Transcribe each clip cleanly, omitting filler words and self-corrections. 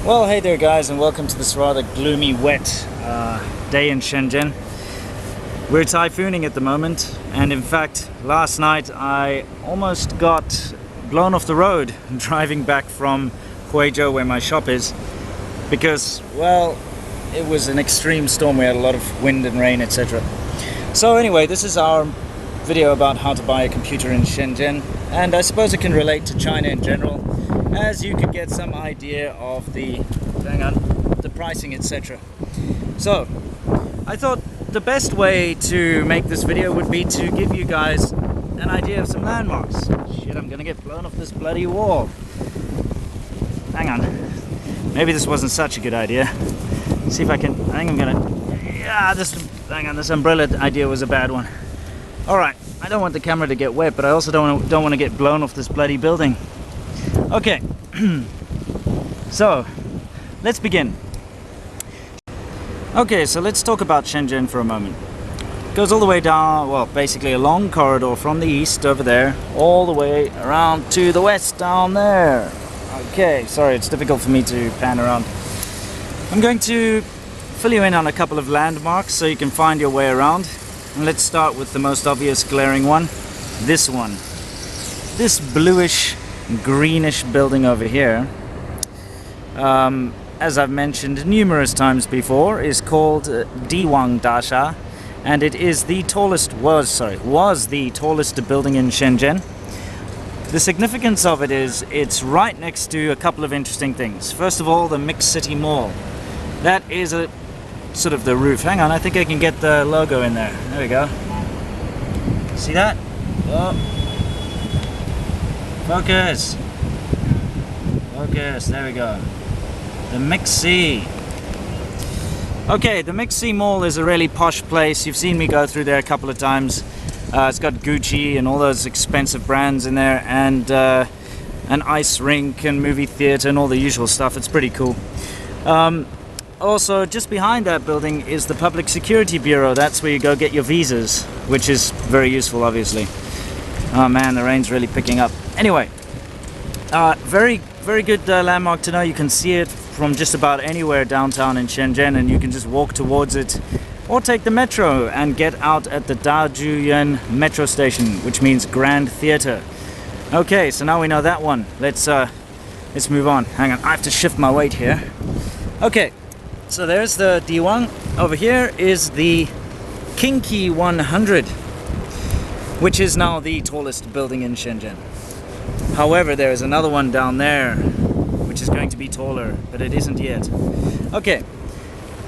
Well, hey there guys, and welcome to this rather gloomy, wet day in Shenzhen. We're typhooning at the moment, and in fact last night I almost got blown off the road driving back from Huizhou, where my shop is, because, well, it was an extreme storm. We had a lot of wind and rain, etc. So anyway, this is our video about how to buy a computer in Shenzhen, and I suppose it can relate to China in general, as you can get some idea of the pricing, etc. So I thought the best way to make this video would be to give you guys an idea of some landmarks. Shit, I'm gonna get blown off this bloody wall. Hang on, maybe this wasn't such a good idea. See if I can, I think I'm gonna, yeah, hang on, this umbrella idea was a bad one. Alright, I don't want the camera to get wet, but I also don't want to get blown off this bloody building. Okay, so let's begin. Okay, so let's talk about Shenzhen for a moment. It goes all the way down, well, basically a long corridor from the east over there, all the way around to the west down there. Okay, sorry, it's difficult for me to pan around. I'm going to fill you in on a couple of landmarks so you can find your way around. And let's start with the most obvious glaring one. This one. This bluish, greenish building over here, as I've mentioned numerous times before, is called Diwan Dasha, and it is the tallest, was the tallest building in Shenzhen. The significance of it is it's right next to a couple of interesting things. First of all, the Mixed City Mall. That is a sort of the roof. Hang on, I think I can get the logo in there. There we go. See that? Oh. Focus. Focus, there we go. The Mixi. Okay, the Mixi Mall is a really posh place. You've seen me go through there a couple of times. It's got Gucci and all those expensive brands in there, and an ice rink and movie theater and all the usual stuff. It's pretty cool. Also, just behind that building is the Public Security Bureau. That's where you go get your visas, which is very useful, obviously. Oh man, the rain's really picking up. Anyway, very good landmark to know. You can see it from just about anywhere downtown in Shenzhen, and you can just walk towards it or take the metro and get out at the Dazhuyuan metro station, which means Grand Theater. Okay, so now we know that one. Let's move on. Hang on, I have to shift my weight here. Okay, so there's the Diwan. Over here is the Qiang 100, which is now the tallest building in Shenzhen. However, there is another one down there, which is going to be taller, but it isn't yet. Okay,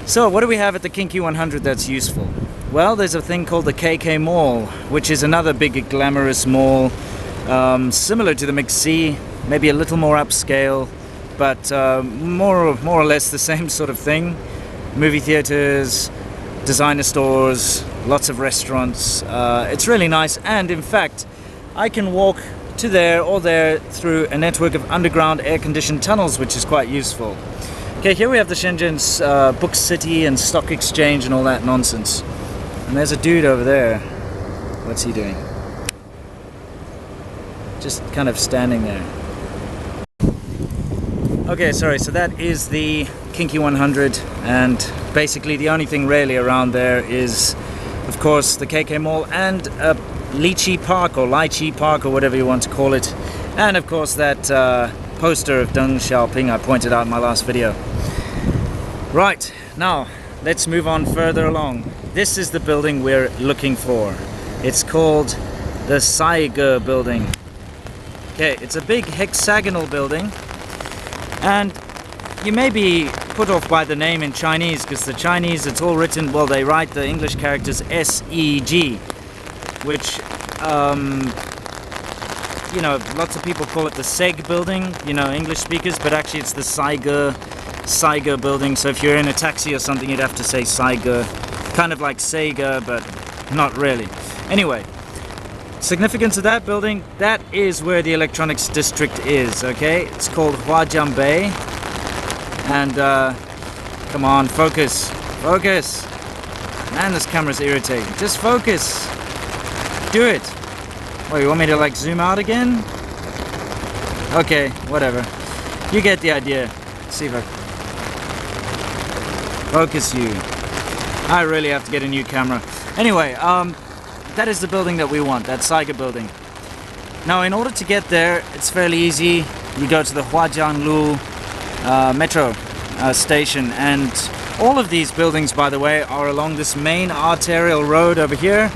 so what do we have at the Qiang 100 that's useful? Well, there's a thing called the KK Mall, which is another big glamorous mall, similar to the McC, maybe a little more upscale, but more or less the same sort of thing. Movie theaters, designer stores, lots of restaurants. It's really nice, and in fact, I can walk to there or there through a network of underground air-conditioned tunnels, which is quite useful. Okay, here we have the Shenzhen's Book City and Stock Exchange and all that nonsense. And there's a dude over there. What's he doing? Just kind of standing there. Okay, sorry, so that is the Qiang 100, and basically the only thing really around there is, of course, the KK Mall and a Lychee Park or whatever you want to call it, and of course that poster of Deng Xiaoping I pointed out in my last video. Right, now let's move on further along. This is the building we're looking for. It's called the Saige building. Okay, it's a big hexagonal building, and you may be put off by the name in Chinese, because the Chinese, it's all written, well, they write the English characters S-E-G, which, you know, lots of people call it the Seg building, you know, English speakers, but actually it's the Saige building. So if you're in a taxi or something, you'd have to say Saige, kind of like Sega, but not really. Anyway, significance of that building, that is where the electronics district is, okay? It's called Huajiangbei, and come on, focus, focus. Man, this camera's irritating. Just focus. Do it. Wait, you want me to like zoom out again? Okay, whatever. You get the idea. Let's see if I... Focus you. I really have to get a new camera. Anyway, that is the building that we want, that Saiga building. Now, in order to get there, it's fairly easy. You go to the Huajianlu metro station, and all of these buildings, by the way, are along this main arterial road over here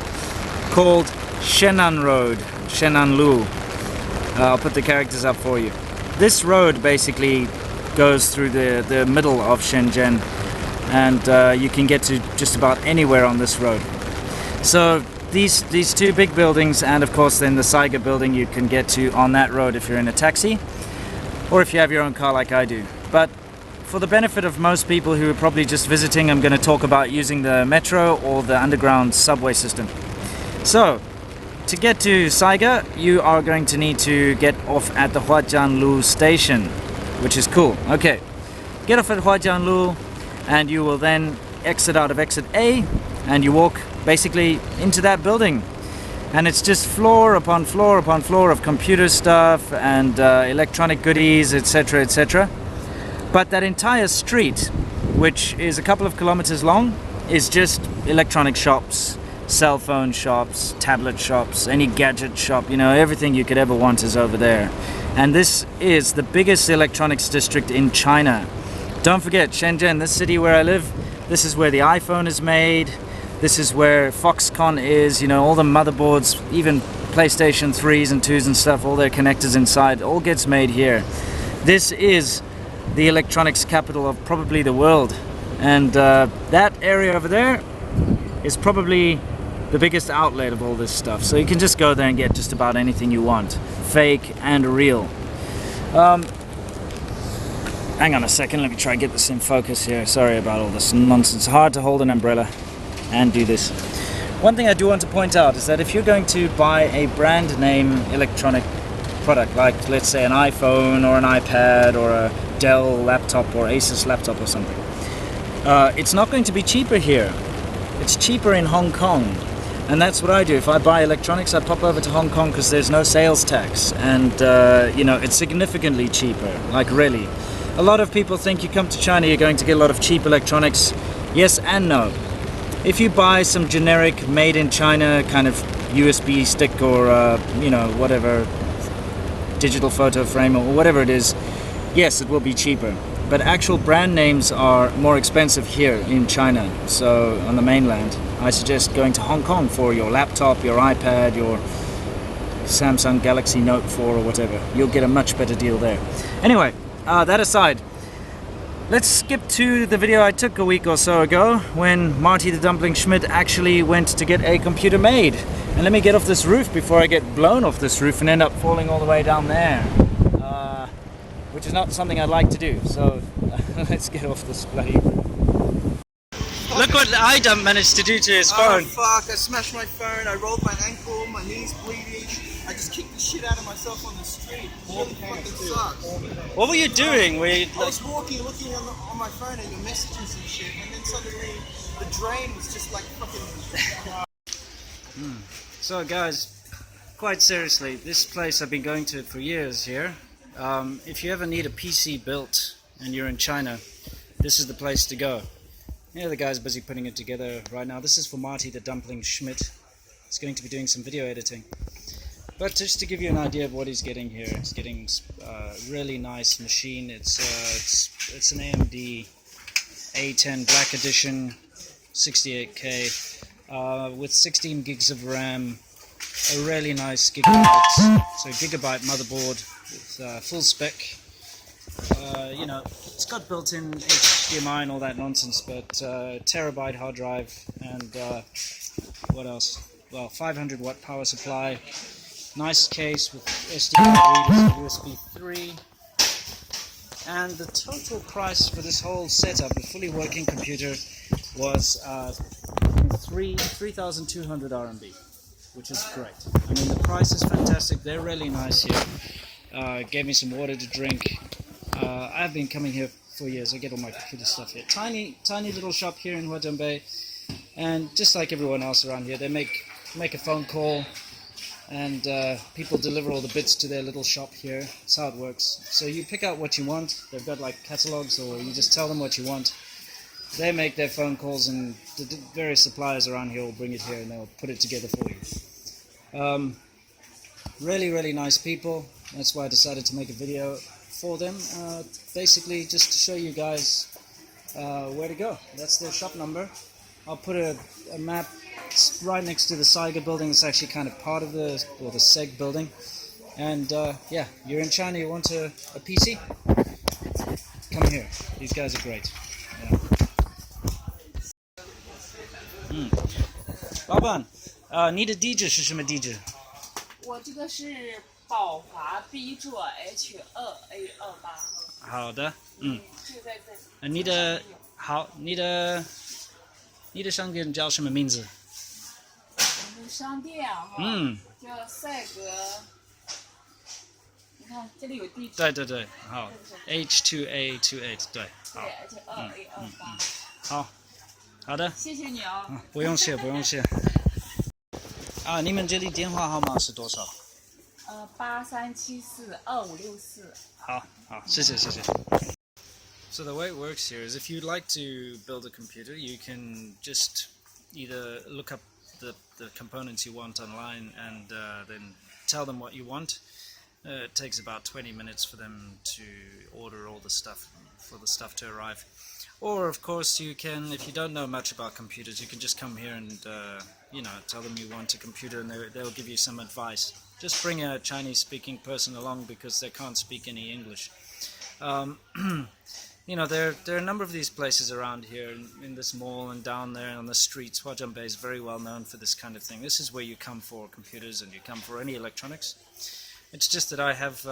called Shenan Road, Shenanlu. I'll put the characters up for you. This road basically goes through the middle of Shenzhen, and you can get to just about anywhere on this road. So these two big buildings, and of course then the Saiga building, you can get to on that road if you're in a taxi, or if you have your own car like I do. But for the benefit of most people who are probably just visiting, I'm going to talk about using the metro or the underground subway system. So, to get to Saiga, you are going to need to get off at the Huajianlu station, which is cool. Okay, get off at Huajianlu, and you will then exit out of exit A, and you walk basically into that building. And it's just floor upon floor upon floor of computer stuff and electronic goodies, etc., etc. But that entire street, which is a couple of kilometers long, is just electronic shops, cell phone shops, tablet shops, any gadget shop, you know, everything you could ever want is over there. And this is the biggest electronics district in China. Don't forget, Shenzhen, this city where I live, this is where the iPhone is made. This is where Foxconn is, you know, all the motherboards, even PlayStation 3s and 2s and stuff, all their connectors inside, all gets made here. This is the electronics capital of probably the world. And that area over there is probably the biggest outlet of all this stuff. So you can just go there and get just about anything you want, fake and real. Hang on a second, let me try and get this in focus here. Sorry about all this nonsense. Hard to hold an umbrella and do this. One thing I do want to point out is that if you're going to buy a brand name electronic product, like let's say an iPhone or an iPad or a Dell laptop or Asus laptop or something, it's not going to be cheaper here. It's cheaper in Hong Kong. And that's what I do. If I buy electronics, I pop over to Hong Kong because there's no sales tax, and you know, it's significantly cheaper, like really. A lot of people think you come to China, you're going to get a lot of cheap electronics. Yes and no. If you buy some generic made in China kind of USB stick or you know, whatever, digital photo frame or whatever it is, yes, it will be cheaper. But actual brand names are more expensive here in China. So on the mainland, I suggest going to Hong Kong for your laptop, your iPad, your Samsung Galaxy Note 4 or whatever. You'll get a much better deal there. Anyway, that aside, let's skip to the video I took a week or so ago when Marty the Dumpling Schmidt actually went to get a computer made. And let me get off this roof before I get blown off this roof and end up falling all the way down there. Which is not something I'd like to do, so let's get off this bloody roof. Look what iDump managed to do to his phone. Oh fuck, I smashed my phone, I rolled my ankle, my knee's bleeding, I just kicked the shit out of myself on the street. It really fucking sucks. What were you doing? I was walking, looking on my phone at your messages and shit, and then suddenly the drain was just like fucking... So guys, quite seriously, this place I've been going to for years here. If you ever need a PC built and you're in China, this is the place to go. Yeah, the guy's busy putting it together right now. This is for Marty the Dumpling Schmidt. He's going to be doing some video editing. But just to give you an idea of what he's getting here, he's getting a really nice machine. It's an AMD A10 Black Edition, 68K, with 16 gigs of RAM, a really nice gigabyte motherboard with full spec. You know, it's got built-in HDMI and all that nonsense, but terabyte hard drive and what else? Well, 500 watt power supply, nice case with SD card readers, USB 3, and the total price for this whole setup, a fully working computer, was 3,200 RMB, which is great. I mean, the price is fantastic. They're really nice here. Gave me some water to drink. I've been coming here for years. I get all my computer stuff here. Tiny little shop here in Huajianbei, and just like everyone else around here, they make a phone call, and people deliver all the bits to their little shop here. That's how it works. So you pick out what you want. They've got like catalogs, or you just tell them what you want, they make their phone calls, and the various suppliers around here will bring it here and they'll put it together for you. Really, really nice people. That's why I decided to make a video for them. Basically, just to show you guys where to go. That's their shop number. I'll put a map right next to the Saiga building. It's actually kind of part of the SEG building. And yeah, you're in China, you want a PC? Come here. These guys are great. Yeah. 老板，你的地址是什么地址？我这个是宝华 B 座 H2A28。好的，这个在这。你的好，你的商店叫什么名字？我们商店啊，叫赛格。你看这里有地址。对，好 ，H2A28，对，好。对，H2A28。好的。谢谢你啊。不用谢。你们这里电话号码是多少？83742564。好，谢谢。So the way it works here is if you'd like to build a computer, you can just either look up the components you want online and then tell them what you want. It takes about 20 minutes for them to order all the stuff, for the stuff to arrive. Or of course you can, if you don't know much about computers, you can just come here and tell them you want a computer and they'll give you some advice. Just bring a Chinese-speaking person along because they can't speak any English. There are a number of these places around here in this mall and down there on the streets. Huajianbei is very well known for this kind of thing. This is where you come for computers and you come for any electronics. It's just that I have,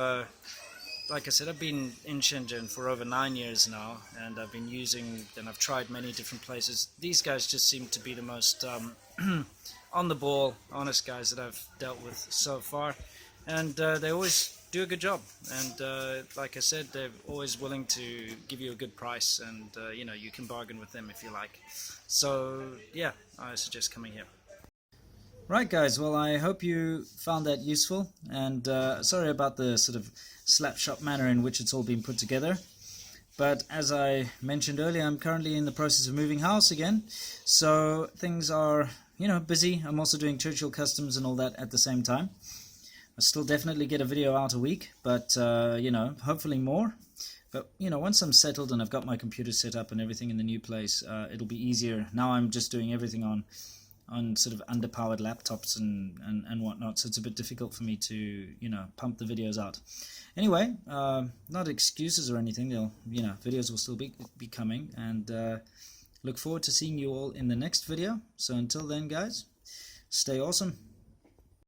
like I said, I've been in Shenzhen for over 9 years now, and I've tried many different places. These guys just seem to be the most on the ball, honest guys that I've dealt with so far, and they always do a good job. And like I said, they're always willing to give you a good price, and you can bargain with them if you like. So yeah, I suggest coming here. Right guys, well I hope you found that useful, and sorry about the sort of slapshot manner in which it's all been put together. But as I mentioned earlier, I'm currently in the process of moving house again, so things are, busy. I'm also doing Churchill customs and all that at the same time. I still definitely get a video out a week, but hopefully more. But once I'm settled and I've got my computer set up and everything in the new place, it'll be easier. Now I'm just doing everything on sort of underpowered laptops and whatnot, so it's a bit difficult for me to pump the videos out. Anyway, not excuses or anything. Videos will still be coming, and look forward to seeing you all in the next video. So until then guys, stay awesome.